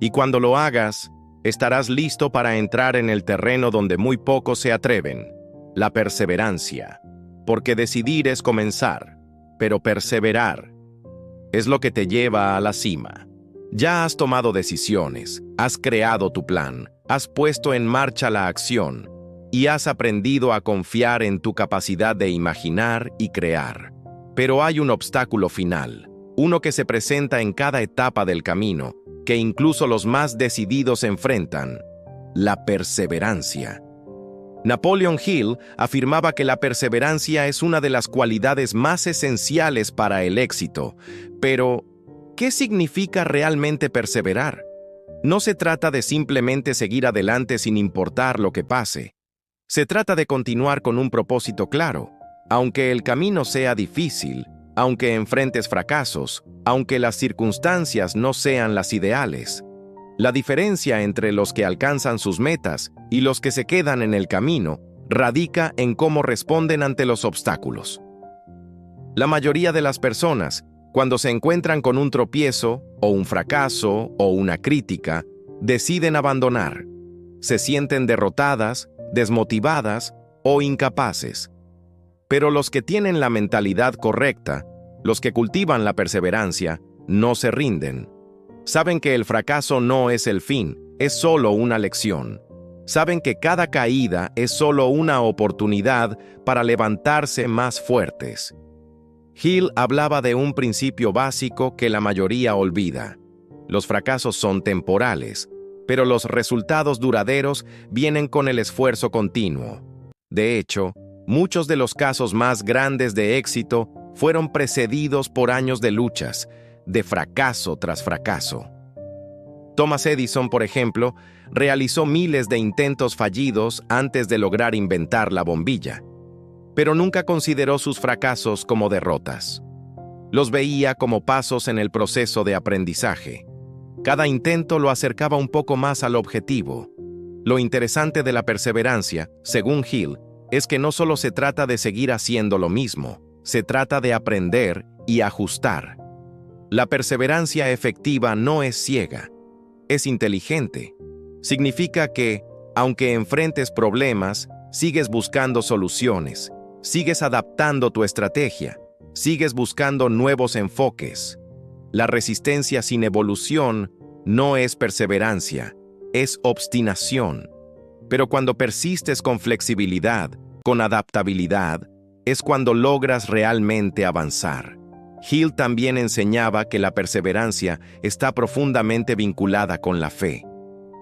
Y cuando lo hagas, estarás listo para entrar en el terreno donde muy pocos se atreven, la perseverancia. Porque decidir es comenzar, pero perseverar es lo que te lleva a la cima. Ya has tomado decisiones, has creado tu plan, has puesto en marcha la acción y has aprendido a confiar en tu capacidad de imaginar y crear. Pero hay un obstáculo final, uno que se presenta en cada etapa del camino, que incluso los más decididos enfrentan: la perseverancia. Napoleon Hill afirmaba que la perseverancia es una de las cualidades más esenciales para el éxito. Pero, ¿qué significa realmente perseverar? No se trata de simplemente seguir adelante sin importar lo que pase. Se trata de continuar con un propósito claro, aunque el camino sea difícil, aunque enfrentes fracasos, aunque las circunstancias no sean las ideales. La diferencia entre los que alcanzan sus metas y los que se quedan en el camino radica en cómo responden ante los obstáculos. La mayoría de las personas, cuando se encuentran con un tropiezo, o un fracaso, o una crítica, deciden abandonar. Se sienten derrotadas, desmotivadas o incapaces. Pero los que tienen la mentalidad correcta, los que cultivan la perseverancia, no se rinden. Saben que el fracaso no es el fin, es solo una lección. Saben que cada caída es solo una oportunidad para levantarse más fuertes. Hill hablaba de un principio básico que la mayoría olvida. Los fracasos son temporales, pero los resultados duraderos vienen con el esfuerzo continuo. De hecho, muchos de los casos más grandes de éxito fueron precedidos por años de luchas, de fracaso tras fracaso. Thomas Edison, por ejemplo, realizó miles de intentos fallidos antes de lograr inventar la bombilla, pero nunca consideró sus fracasos como derrotas. Los veía como pasos en el proceso de aprendizaje. Cada intento lo acercaba un poco más al objetivo. Lo interesante de la perseverancia, según Hill, es que no solo se trata de seguir haciendo lo mismo, se trata de aprender y ajustar. La perseverancia efectiva no es ciega, es inteligente. Significa que, aunque enfrentes problemas, sigues buscando soluciones, sigues adaptando tu estrategia, sigues buscando nuevos enfoques. La resistencia sin evolución no es perseverancia, es obstinación. Pero cuando persistes con flexibilidad, con adaptabilidad, es cuando logras realmente avanzar. Hill también enseñaba que la perseverancia está profundamente vinculada con la fe,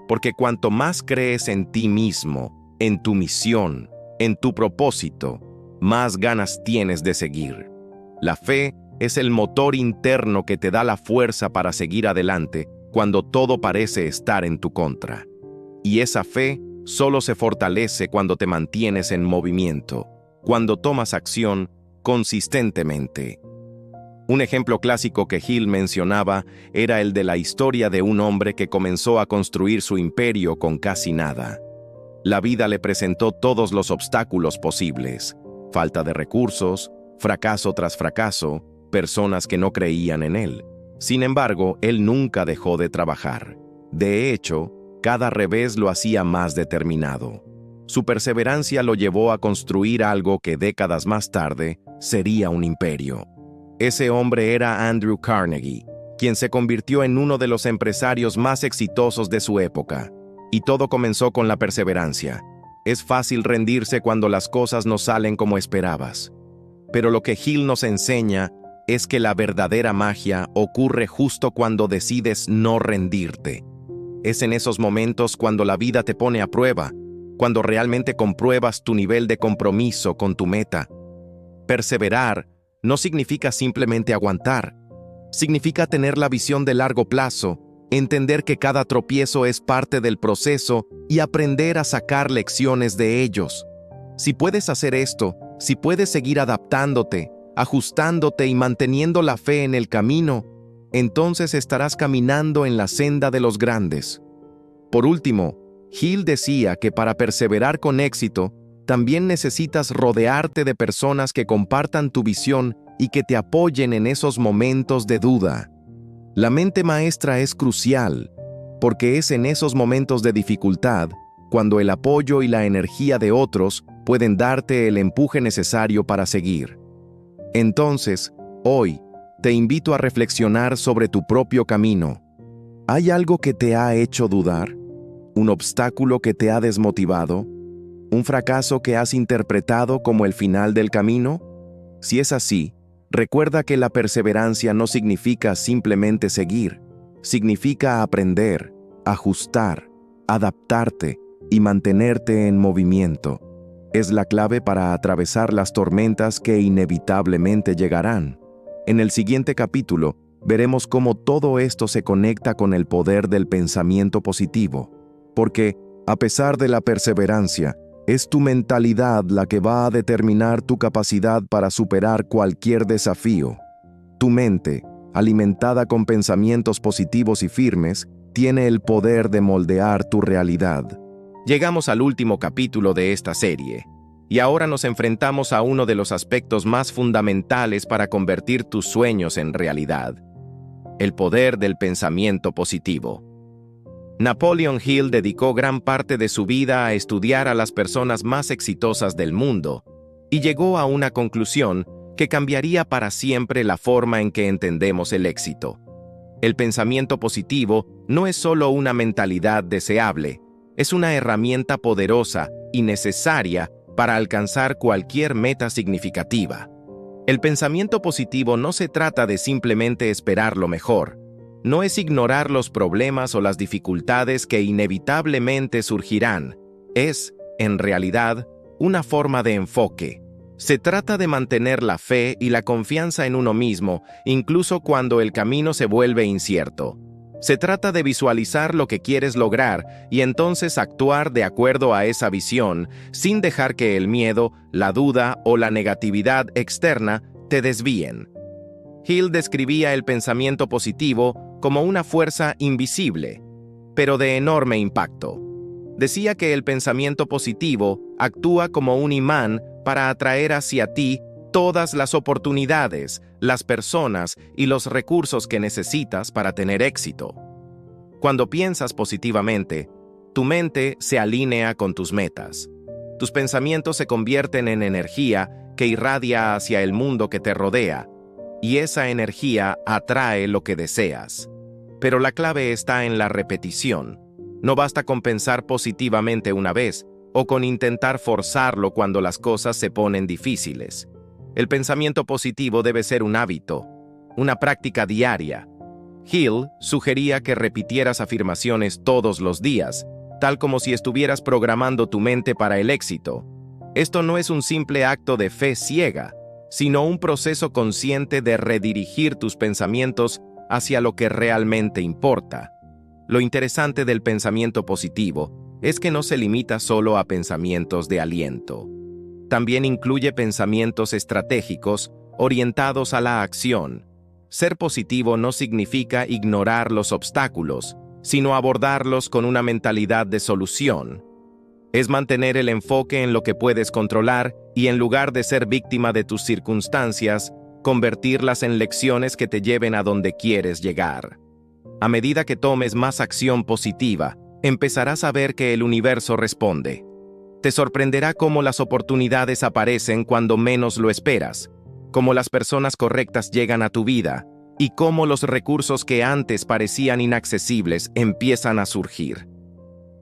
porque cuanto más crees en ti mismo, en tu misión, en tu propósito, más ganas tienes de seguir. La fe es el motor interno que te da la fuerza para seguir adelante cuando todo parece estar en tu contra. Y esa fe solo se fortalece cuando te mantienes en movimiento, cuando tomas acción consistentemente. Un ejemplo clásico que Hill mencionaba era el de la historia de un hombre que comenzó a construir su imperio con casi nada. La vida le presentó todos los obstáculos posibles: falta de recursos, fracaso tras fracaso, personas que no creían en él. Sin embargo, él nunca dejó de trabajar. De hecho, cada revés lo hacía más determinado. Su perseverancia lo llevó a construir algo que décadas más tarde sería un imperio. Ese hombre era Andrew Carnegie, quien se convirtió en uno de los empresarios más exitosos de su época. Y todo comenzó con la perseverancia. Es fácil rendirse cuando las cosas no salen como esperabas. Pero lo que Hill nos enseña es que la verdadera magia ocurre justo cuando decides no rendirte. Es en esos momentos cuando la vida te pone a prueba, cuando realmente compruebas tu nivel de compromiso con tu meta. Perseverar no significa simplemente aguantar. Significa tener la visión de largo plazo, entender que cada tropiezo es parte del proceso y aprender a sacar lecciones de ellos. Si puedes hacer esto, si puedes seguir adaptándote, ajustándote y manteniendo la fe en el camino, entonces estarás caminando en la senda de los grandes. Por último, Hill decía que para perseverar con éxito, también necesitas rodearte de personas que compartan tu visión y que te apoyen en esos momentos de duda. La mente maestra es crucial, porque es en esos momentos de dificultad cuando el apoyo y la energía de otros pueden darte el empuje necesario para seguir. Entonces, hoy, te invito a reflexionar sobre tu propio camino. ¿Hay algo que te ha hecho dudar? ¿Un obstáculo que te ha desmotivado? ¿Un fracaso que has interpretado como el final del camino? Si es así, recuerda que la perseverancia no significa simplemente seguir, significa aprender, ajustar, adaptarte y mantenerte en movimiento. Es la clave para atravesar las tormentas que inevitablemente llegarán. En el siguiente capítulo, veremos cómo todo esto se conecta con el poder del pensamiento positivo. Porque, a pesar de la perseverancia, es tu mentalidad la que va a determinar tu capacidad para superar cualquier desafío. Tu mente, alimentada con pensamientos positivos y firmes, tiene el poder de moldear tu realidad. Llegamos al último capítulo de esta serie, y ahora nos enfrentamos a uno de los aspectos más fundamentales para convertir tus sueños en realidad: el poder del pensamiento positivo. Napoleon Hill dedicó gran parte de su vida a estudiar a las personas más exitosas del mundo, y llegó a una conclusión que cambiaría para siempre la forma en que entendemos el éxito. El pensamiento positivo no es solo una mentalidad deseable, es una herramienta poderosa y necesaria para alcanzar cualquier meta significativa. El pensamiento positivo no se trata de simplemente esperar lo mejor. No es ignorar los problemas o las dificultades que inevitablemente surgirán. Es, en realidad, una forma de enfoque. Se trata de mantener la fe y la confianza en uno mismo, incluso cuando el camino se vuelve incierto. Se trata de visualizar lo que quieres lograr y entonces actuar de acuerdo a esa visión, sin dejar que el miedo, la duda o la negatividad externa te desvíen. Hill describía el pensamiento positivo como una fuerza invisible, pero de enorme impacto. Decía que el pensamiento positivo actúa como un imán para atraer hacia ti todas las oportunidades, las personas y los recursos que necesitas para tener éxito. Cuando piensas positivamente, tu mente se alinea con tus metas. Tus pensamientos se convierten en energía que irradia hacia el mundo que te rodea, y esa energía atrae lo que deseas. Pero la clave está en la repetición. No basta con pensar positivamente una vez o con intentar forzarlo cuando las cosas se ponen difíciles. El pensamiento positivo debe ser un hábito, una práctica diaria. Hill sugería que repitieras afirmaciones todos los días, tal como si estuvieras programando tu mente para el éxito. Esto no es un simple acto de fe ciega, sino un proceso consciente de redirigir tus pensamientos hacia lo que realmente importa. Lo interesante del pensamiento positivo es que no se limita solo a pensamientos de aliento. También incluye pensamientos estratégicos orientados a la acción. Ser positivo no significa ignorar los obstáculos, sino abordarlos con una mentalidad de solución. Es mantener el enfoque en lo que puedes controlar y, en lugar de ser víctima de tus circunstancias, convertirlas en lecciones que te lleven a donde quieres llegar. A medida que tomes más acción positiva, empezarás a ver que el universo responde. Te sorprenderá cómo las oportunidades aparecen cuando menos lo esperas, cómo las personas correctas llegan a tu vida y cómo los recursos que antes parecían inaccesibles empiezan a surgir.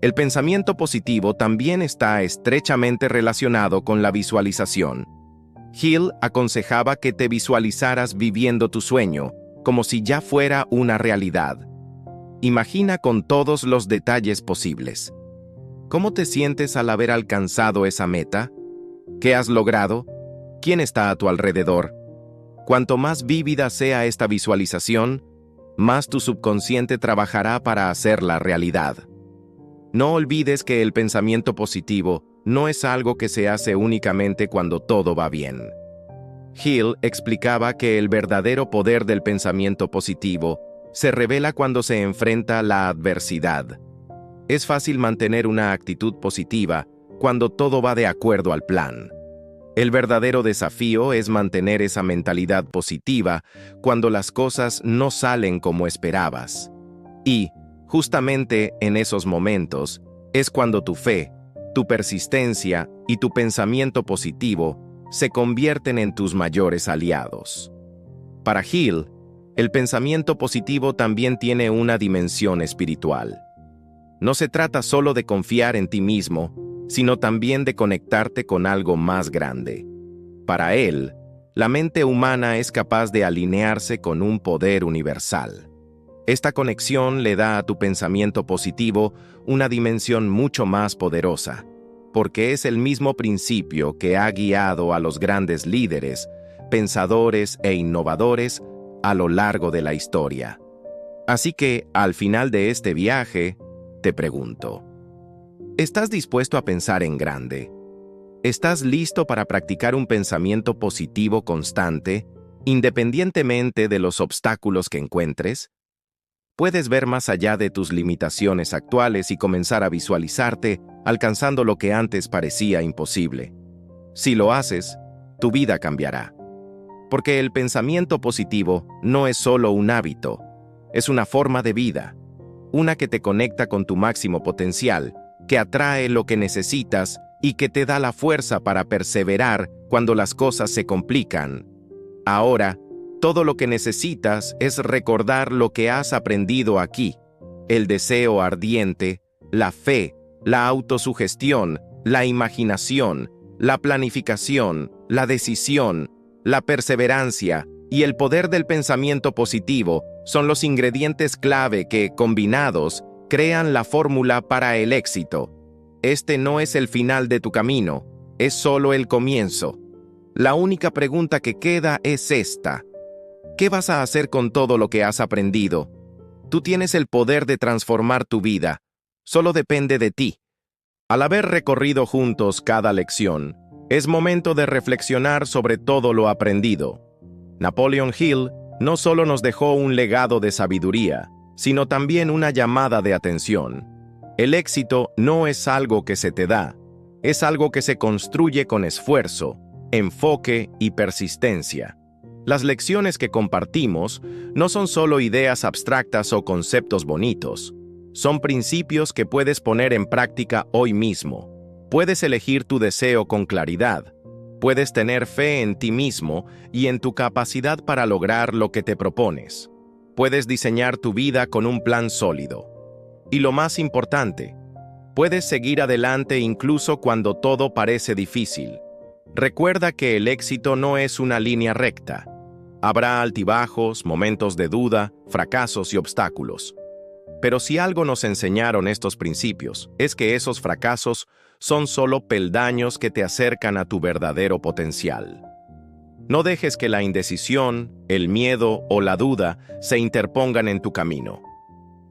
El pensamiento positivo también está estrechamente relacionado con la visualización. Hill aconsejaba que te visualizaras viviendo tu sueño, como si ya fuera una realidad. Imagina con todos los detalles posibles. ¿Cómo te sientes al haber alcanzado esa meta? ¿Qué has logrado? ¿Quién está a tu alrededor? Cuanto más vívida sea esta visualización, más tu subconsciente trabajará para hacerla realidad. No olvides que el pensamiento positivo no es algo que se hace únicamente cuando todo va bien. Hill explicaba que el verdadero poder del pensamiento positivo se revela cuando se enfrenta la adversidad. Es fácil mantener una actitud positiva cuando todo va de acuerdo al plan. El verdadero desafío es mantener esa mentalidad positiva cuando las cosas no salen como esperabas. Y, justamente en esos momentos, es cuando tu fe, tu persistencia y tu pensamiento positivo se convierten en tus mayores aliados. Para Hill, el pensamiento positivo también tiene una dimensión espiritual. No se trata solo de confiar en ti mismo, sino también de conectarte con algo más grande. Para él, la mente humana es capaz de alinearse con un poder universal. Esta conexión le da a tu pensamiento positivo una dimensión mucho más poderosa, porque es el mismo principio que ha guiado a los grandes líderes, pensadores e innovadores a lo largo de la historia. Así que, al final de este viaje, te pregunto, ¿estás dispuesto a pensar en grande? ¿Estás listo para practicar un pensamiento positivo constante, independientemente de los obstáculos que encuentres? Puedes ver más allá de tus limitaciones actuales y comenzar a visualizarte alcanzando lo que antes parecía imposible. Si lo haces, tu vida cambiará. Porque el pensamiento positivo no es solo un hábito, es una forma de vida, una que te conecta con tu máximo potencial, que atrae lo que necesitas y que te da la fuerza para perseverar cuando las cosas se complican. Ahora, todo lo que necesitas es recordar lo que has aprendido aquí: el deseo ardiente, la fe, la autosugestión, la imaginación, la planificación, la decisión, la perseverancia y el poder del pensamiento positivo son los ingredientes clave que, combinados, crean la fórmula para el éxito. Este no es el final de tu camino, es solo el comienzo. La única pregunta que queda es esta: ¿qué vas a hacer con todo lo que has aprendido? Tú tienes el poder de transformar tu vida, solo depende de ti. Al haber recorrido juntos cada lección, es momento de reflexionar sobre todo lo aprendido. Napoleon Hill no solo nos dejó un legado de sabiduría, sino también una llamada de atención. El éxito no es algo que se te da, es algo que se construye con esfuerzo, enfoque y persistencia. Las lecciones que compartimos no son solo ideas abstractas o conceptos bonitos, son principios que puedes poner en práctica hoy mismo. Puedes elegir tu deseo con claridad. Puedes tener fe en ti mismo y en tu capacidad para lograr lo que te propones. Puedes diseñar tu vida con un plan sólido. Y lo más importante, puedes seguir adelante incluso cuando todo parece difícil. Recuerda que el éxito no es una línea recta. Habrá altibajos, momentos de duda, fracasos y obstáculos. Pero si algo nos enseñaron estos principios, es que esos fracasos son solo peldaños que te acercan a tu verdadero potencial. No dejes que la indecisión, el miedo o la duda se interpongan en tu camino.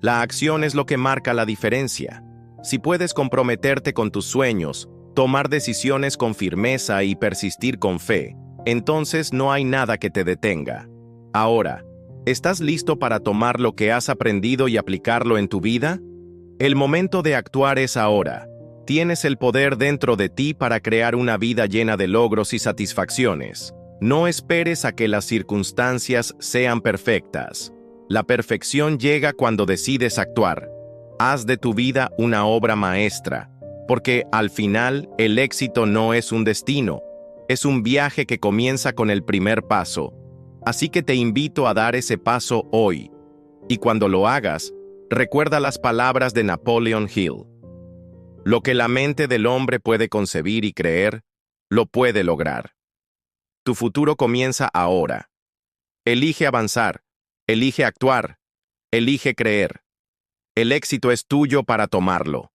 La acción es lo que marca la diferencia. Si puedes comprometerte con tus sueños, tomar decisiones con firmeza y persistir con fe, entonces no hay nada que te detenga. Ahora, ¿estás listo para tomar lo que has aprendido y aplicarlo en tu vida? El momento de actuar es ahora. Tienes el poder dentro de ti para crear una vida llena de logros y satisfacciones. No esperes a que las circunstancias sean perfectas. La perfección llega cuando decides actuar. Haz de tu vida una obra maestra, porque al final el éxito no es un destino, es un viaje que comienza con el primer paso. Así que te invito a dar ese paso hoy. Y cuando lo hagas, recuerda las palabras de Napoleon Hill. Lo que la mente del hombre puede concebir y creer, lo puede lograr. Tu futuro comienza ahora. Elige avanzar, elige actuar, elige creer. El éxito es tuyo para tomarlo.